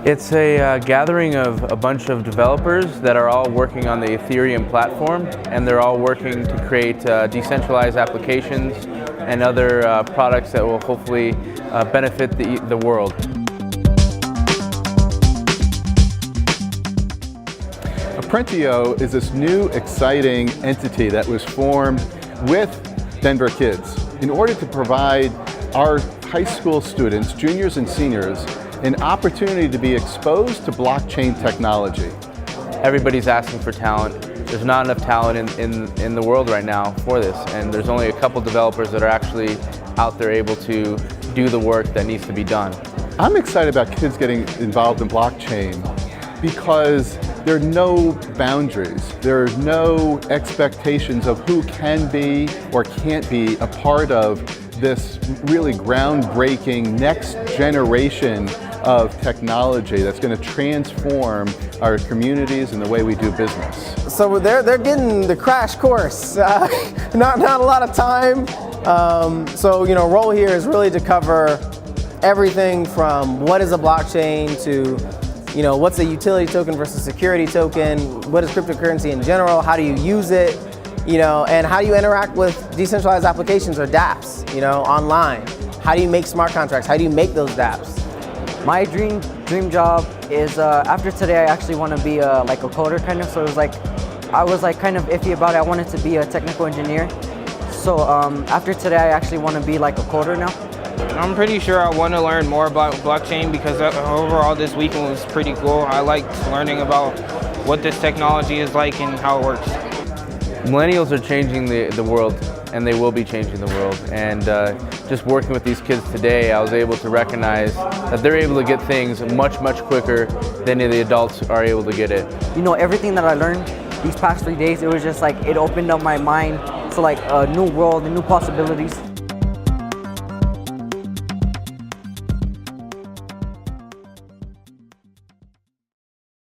It's a gathering of a bunch of developers that are all working on the Ethereum platform, and they're all working to create decentralized applications and other products that will hopefully benefit the world. Aprentio is this new exciting entity that was formed with Denver kids in order to provide our high school students, juniors and seniors, an opportunity to be exposed to blockchain technology. Everybody's asking for talent. There's not enough talent in the world right now for this, and there's only a couple developers that are actually out there able to do the work that needs to be done. I'm excited about kids getting involved in blockchain because there are no boundaries. There are no expectations of who can be or can't be a part of this really groundbreaking next generation of technology that's going to transform our communities and the way we do business. So they're getting the crash course. Not a lot of time. So role here is really to cover everything from what is a blockchain to what's a utility token versus security token, what is cryptocurrency in general, how do you use it, and how do you interact with decentralized applications or dApps, online. How do you make smart contracts? How do you make those dApps? My dream job is after today I actually want to be like a coder kind of. So it was like I was kind of iffy about it. I wanted to be a technical engineer. So after today I actually want to be like a coder now. I'm pretty sure I want to learn more about blockchain because overall this weekend was pretty cool. I liked learning about what this technology is like and how it works. Millennials are changing the world, and they will be changing the world. And just working with these kids today, I was able to recognize that they're able to get things much quicker than the adults are able to get it. Everything that I learned these past 3 days, it was just like it opened up my mind to like a new world and new possibilities.